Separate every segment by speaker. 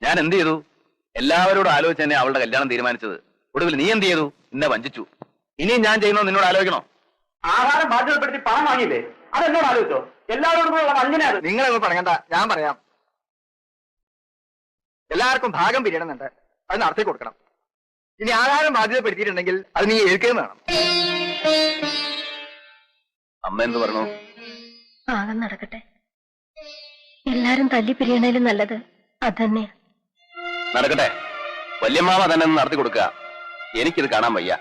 Speaker 1: ഞാൻ എന്ത് ചെയ്തു? എല്ലാവരോടും ആലോചിച്ച് തന്നെ അവളുടെ കല്യാണം തീരുമാനിച്ചത്. ഒടുവിൽ നീ എന്ത് ചെയ്തു? എന്നെ വഞ്ചിച്ചു. ഇനിയും ഞാൻ ചെയ്യണോ നിന്നോട് ആലോചിക്കണോ?
Speaker 2: ആഹാരം ബാധ്യതപ്പെടുത്തി പണം വാങ്ങിയില്ലേ? അതെന്നോട് ആലോചിച്ചോ? എല്ലാവരോടും കൂടെ വഞ്ചനയാണ്.
Speaker 3: നിങ്ങളൊന്നും പറയണ്ട, ഞാൻ പറയാം. എല്ലാവർക്കും ഭാഗം പിരിയണമെന്നുണ്ട്, അത് നടത്തി കൊടുക്കണം. ഇനി ആഹാരം ബാധ്യതപ്പെടുത്തിയിട്ടുണ്ടെങ്കിൽ അത് നീ ഏൽക്കുകയും വേണം.
Speaker 1: അമ്മ എന്ത് പറഞ്ഞു?
Speaker 4: ഭാഗം നടക്കട്ടെ. എല്ലാരും തല്ലി പിരിയണേലും നല്ലത് അതന്നെയാ.
Speaker 1: നടക്കട്ടെ. വല്യമ്മാവ തന്നെ ഒന്ന് നടത്തി കൊടുക്കുക. എനിക്കിത് കാണാൻ വയ്യ.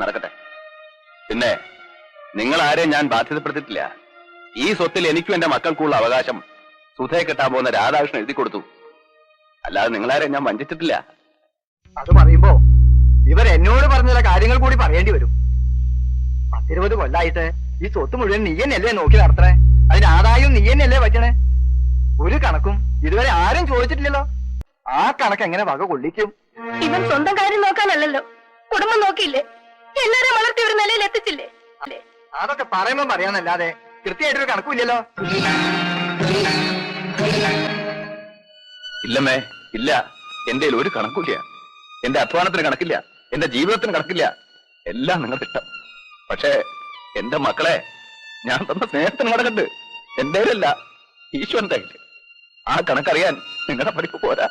Speaker 1: നടക്കട്ടെ. പിന്നെ നിങ്ങൾ ആരെയും ഞാൻ ബാധ്യതപ്പെടുത്തിയിട്ടില്ല. ഈ സ്വത്തിൽ എനിക്കും എന്റെ മക്കൾക്കുള്ള അവകാശം സുധയെ കെട്ടാൻ പോകുന്ന രാധാകൃഷ്ണൻ എഴുതി കൊടുത്തു. അല്ലാതെ നിങ്ങളാരെയും ഞാൻ വഞ്ചിച്ചിട്ടില്ല.
Speaker 3: അത് പറയുമ്പോ ഇവർ എന്നോട് പറഞ്ഞ ചില കാര്യങ്ങൾ കൂടി പറയേണ്ടി വരും. 10-20 കൊല്ലായിട്ട് ഈ സ്വത്ത് മുഴുവൻ നീ തന്നെയല്ലേ നോക്കി നടത്തണേ? അതിന് ആദായം നീ തന്നെയല്ലേ പറ്റണേ? ഒരു കണക്കും ഇതുവരെ ആരും ചോദിച്ചിട്ടില്ലല്ലോ. ആ കണക്ക് എങ്ങനെ വക കൊള്ളിക്കും?
Speaker 4: ഇവൻ സ്വന്തം കാര്യം നോക്കാനല്ലല്ലോ, കുടുംബം നോക്കിയില്ലേ? എല്ലാരും വളർത്തി ഒരു നിലയിൽ എത്തിച്ചില്ലേ?
Speaker 3: അതൊക്കെ പറയുമ്പോ പറയാന്നല്ലാതെ കൃത്യമായിട്ടൊരു കണക്കുമില്ലല്ലോ.
Speaker 1: ഇല്ലമ്മേ, ഇല്ല. എന്റെ ഒരു കണക്കില്ല. എന്റെ അധ്വാനത്തിന് കണക്കില്ല, എന്റെ ജീവിതത്തിന് കണക്കില്ല. എല്ലാം നിങ്ങൾക്ക് ഇഷ്ടം. പക്ഷേ എന്റെ മക്കളെ ഞാൻ തന്ന സ്നേഹത്തിന് കണക്കുണ്ട്. എന്റെ അല്ല, ഈശ്വരന്റെ കയ്യില്. ആ കണക്കറിയാൻ നിങ്ങളുടെ പഠിപ്പ് പോരാ.